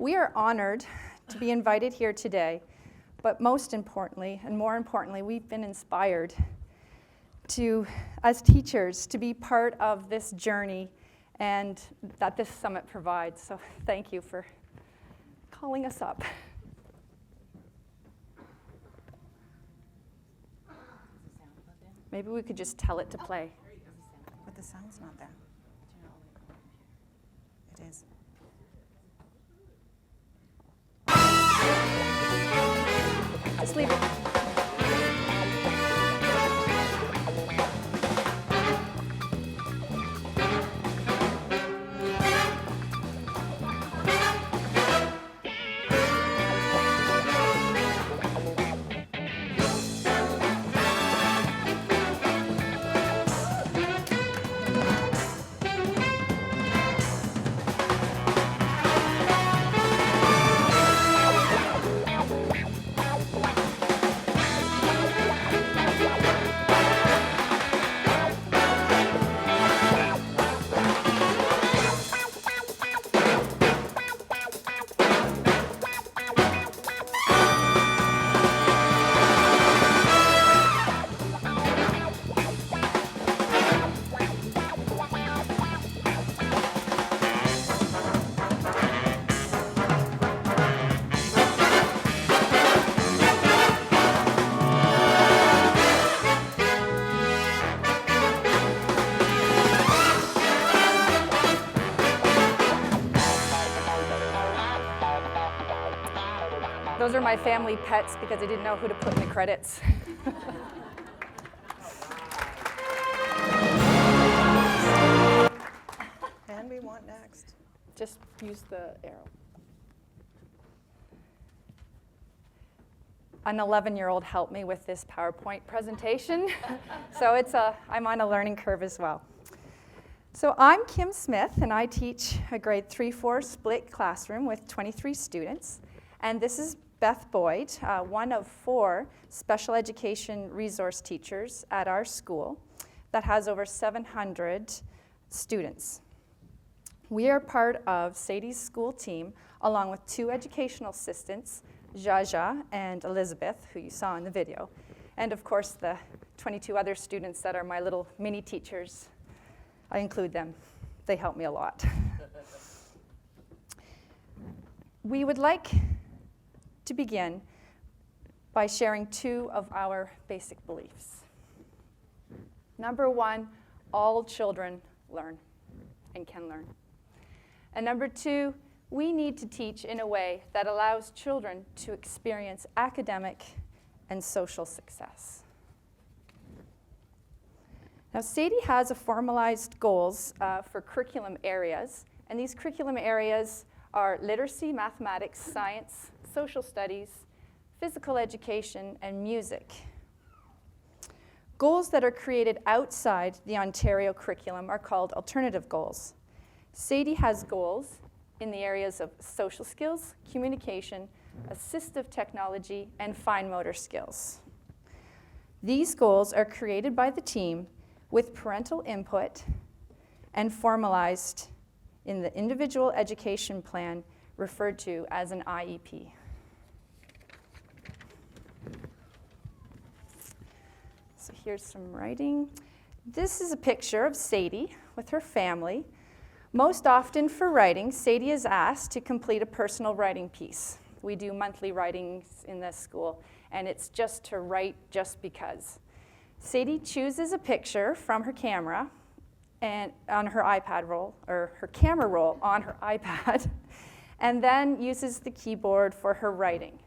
We are honored to be invited here today, but most importantly, and more importantly, we've been inspired to, as teachers, to be part of this journey and that this summit provides. So thank you for calling us up. Maybe we could just tell it to play. But the sound's not there. It is. Just leave it. Those are my family pets because I didn't know who to put in the credits. And we want next. Just use the arrow. An 11-year-old helped me with this PowerPoint presentation, so I'm on a learning curve as well. So I'm Kim Smith, and I teach a grade 3-4 split classroom with 23 students. And this is Beth Boyd, one of 4 special education resource teachers at our school that has over 700 students. We are part of Sadie's school team, along with 2 educational assistants, Jaja and Elizabeth, who you saw in the video, and of course the 22 other students that are my little mini teachers. I include them. They help me a lot. We would like to begin by sharing 2 of our basic beliefs. Number 1, all children learn and can learn. And number 2, we need to teach in a way that allows children to experience academic and social success. Now, Sadie has a formalized goals for curriculum areas, and these curriculum areas are literacy, mathematics, science, social studies, physical education, and music. Goals that are created outside the Ontario curriculum are called alternative goals. Sadie has goals in the areas of social skills, communication, assistive technology, and fine motor skills. These goals are created by the team with parental input and formalized in the individual education plan referred to as an IEP. So here's some writing. This is a picture of Sadie with her family. Most often for writing, Sadie is asked to complete a personal writing piece. We do monthly writings in this school, and it's just to write just because. Sadie chooses a picture from her camera and on her iPad roll, or her camera roll on her iPad, and then uses the keyboard for her writing.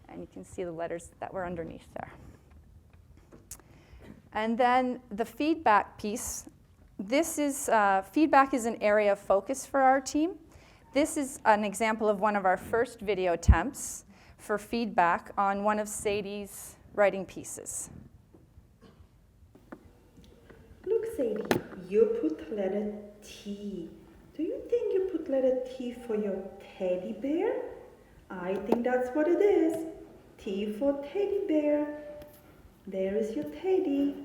And you can see the letters that were underneath there. And then the feedback piece. This is, feedback is an area of focus for our team. This is an example of one of our first video attempts for feedback on one of Sadie's writing pieces. Look, Sadie, you put letter T. Do you think you put letter T for your teddy bear? I think that's what it is. T for teddy bear. There is your teddy.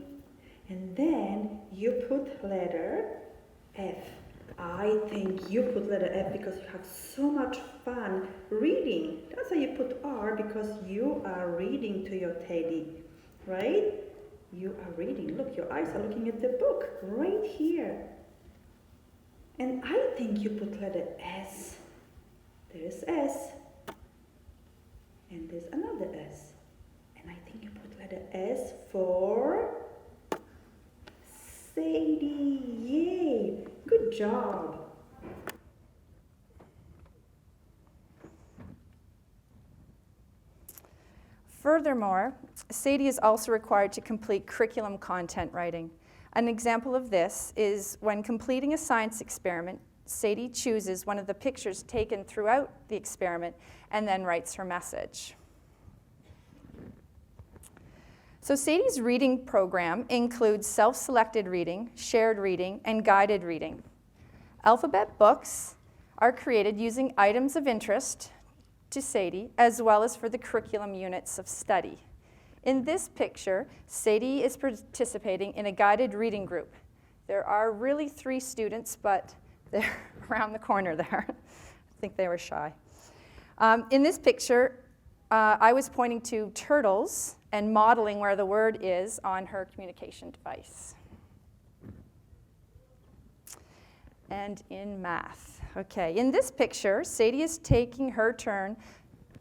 And then you put letter F. I think you put letter F because you have so much fun reading. That's why you put R, because you are reading to your teddy, right? You are reading. Look, your eyes are looking at the book right here. And I think you put letter S. There's S. And there's another S. And I think you put letter S for Sadie. Yay! Good job. Furthermore, Sadie is also required to complete curriculum content writing. An example of this is when completing a science experiment, Sadie chooses one of the pictures taken throughout the experiment and then writes her message. So Sadie's reading program includes self-selected reading, shared reading, and guided reading. Alphabet books are created using items of interest to Sadie, as well as for the curriculum units of study. In this picture, Sadie is participating in a guided reading group. There are really 3 students, but they're around the corner there. I think they were shy. In this picture, I was pointing to turtles and modeling where the word is on her communication device. And in math. Okay, in this picture, Sadie is taking her turn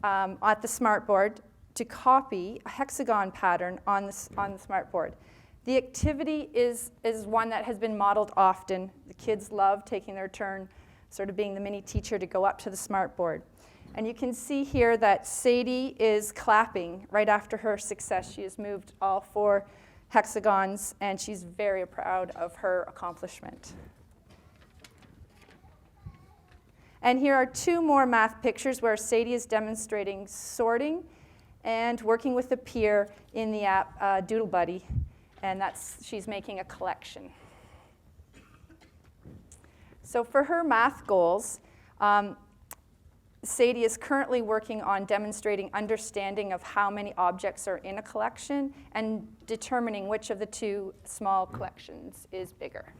at the smartboard to copy a hexagon pattern on the smartboard. The activity is one that has been modeled often. The kids love taking their turn, sort of being the mini teacher, to go up to the smartboard. And you can see here that Sadie is clapping right after her success. She has moved all 4 hexagons, and she's very proud of her accomplishment. And here are 2 more math pictures where Sadie is demonstrating sorting and working with a peer in the app Doodle Buddy, and she's making a collection. So for her math goals, Sadie is currently working on demonstrating understanding of how many objects are in a collection and determining which of the 2 small collections is bigger.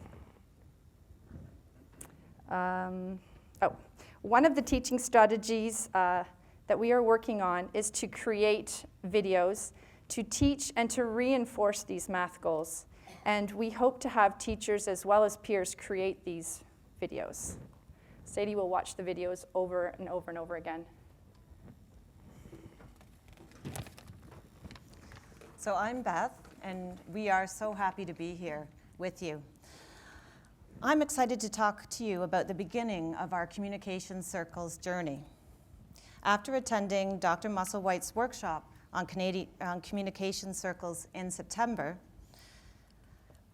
One of the teaching strategies that we are working on is to create videos to teach and to reinforce these math goals. And we hope to have teachers as well as peers create these videos. Sadie will watch the videos over and over and over again. So I'm Beth, and we are so happy to be here with you. I'm excited to talk to you about the beginning of our Communication Circles journey. After attending Dr. Musselwhite's workshop on Communication Circles in September,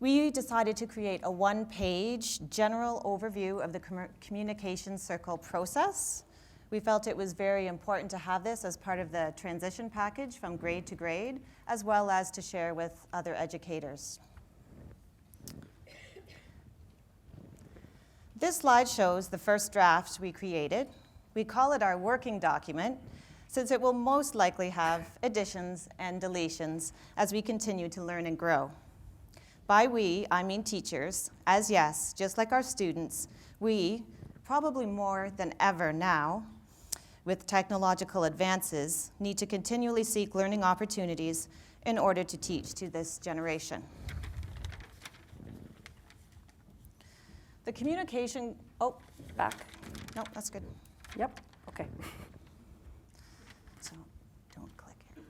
we decided to create a 1-page general overview of the communication circle process. We felt it was very important to have this as part of the transition package from grade to grade, as well as to share with other educators. This slide shows the first draft we created. We call it our working document, since it will most likely have additions and deletions as we continue to learn and grow. By we, I mean teachers, as yes, just like our students, we, probably more than ever now, with technological advances, need to continually seek learning opportunities in order to teach to this generation. The communication, Back. no, that's good. Yep, okay. So don't click it.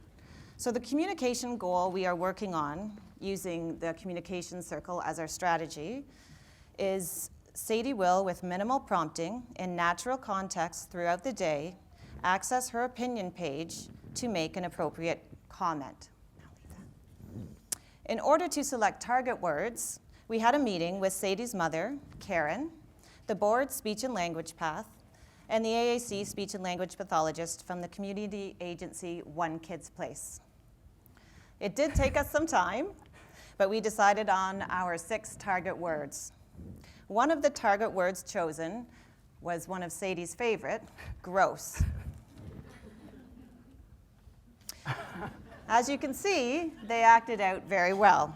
So the communication goal we are working on, using the communication circle as our strategy, is Sadie will, with minimal prompting, in natural context throughout the day, access her opinion page to make an appropriate comment. In order to select target words, we had a meeting with Sadie's mother, Karen, the board speech and language path, and the AAC speech and language pathologist from the community agency One Kid's Place. It did take us some time, but we decided on our 6 target words. One of the target words chosen was one of Sadie's favorite, gross. As you can see, they acted out very well.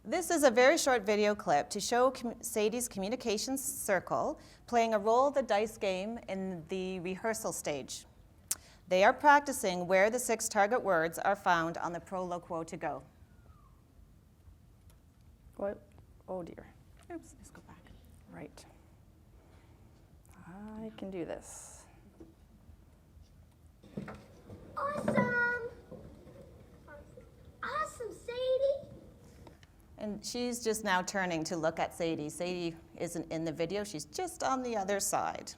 This is a very short video clip to show Sadie's communications circle playing a roll of the dice game in the rehearsal stage. They are practicing where the 6 target words are found on the Prolo Quo to go. What? Oh dear. Oops, let's go back. Right. I can do this. Awesome! Awesome, Sadie! And she's just now turning to look at Sadie. Sadie isn't in the video, she's just on the other side.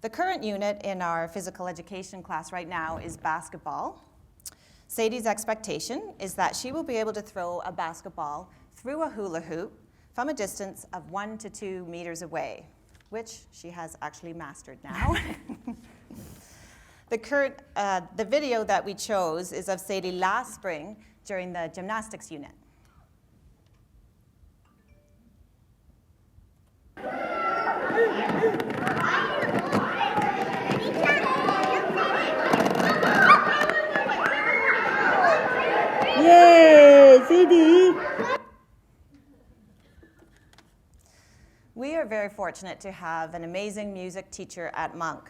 The current unit in our physical education class right now is basketball. Sadie's expectation is that she will be able to throw a basketball through a hula hoop from a distance of 1 to 2 meters away, which she has actually mastered now. The video that we chose is of Sadie last spring during the gymnastics unit. Yay, Sadie! We are very fortunate to have an amazing music teacher at Monk.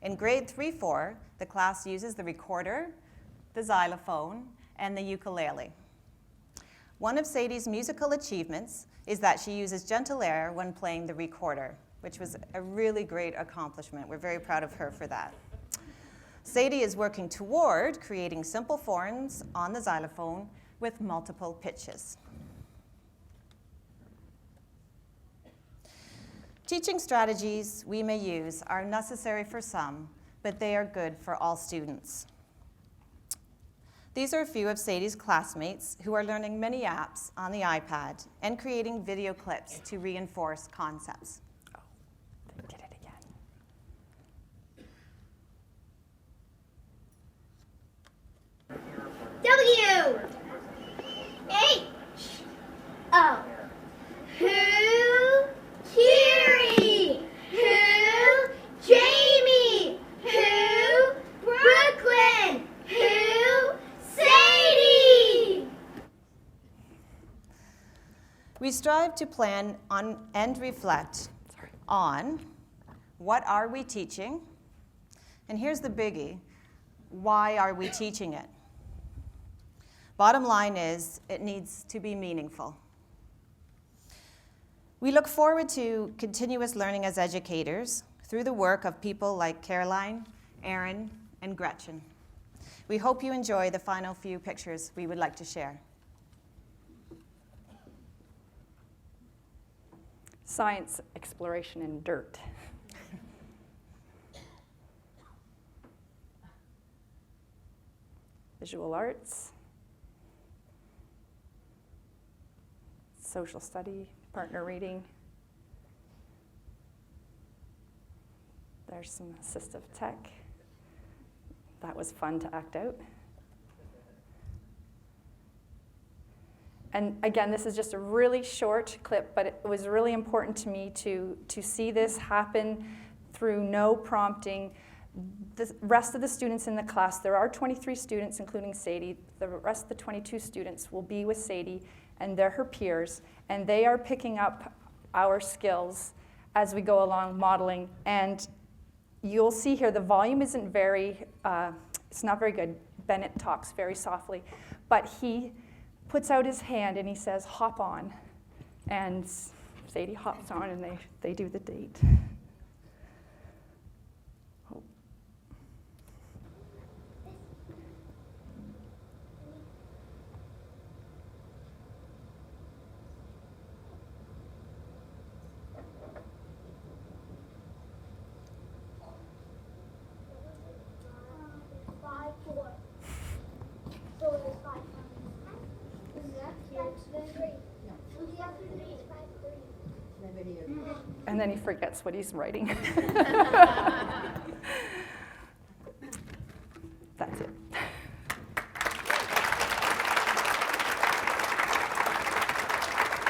In grade 3-4, the class uses the recorder, the xylophone, and the ukulele. One of Sadie's musical achievements is that she uses gentle air when playing the recorder, which was a really great accomplishment. We're very proud of her for that. Sadie is working toward creating simple forms on the xylophone with multiple pitches. Teaching strategies we may use are necessary for some, but they are good for all students. These are a few of Sadie's classmates who are learning many apps on the iPad and creating video clips to reinforce concepts. Oh, they did it again. W H O. Who? Kiri. Who? Jamie. Who? Brooklyn. Who? Sadie. We strive to plan on and reflect on what are we teaching, and here's the biggie, why are we teaching it? Bottom line is, it needs to be meaningful. We look forward to continuous learning as educators through the work of people like Caroline, Erin, and Gretchen. We hope you enjoy the final few pictures we would like to share. Science exploration in dirt. Visual arts. Social study, partner reading. There's some assistive tech. That was fun to act out. And again, this is just a really short clip, but it was really important to me to see this happen through no prompting. The rest of the students in the class, there are 23 students, including Sadie. The rest of the 22 students will be with Sadie, and they're her peers, and they are picking up our skills as we go along modeling. And you'll see here the volume isn't very, it's not very good. Bennett talks very softly, but he puts out his hand and he says, hop on. And Sadie hops on and they do the date. Oh. And then he forgets what he's writing.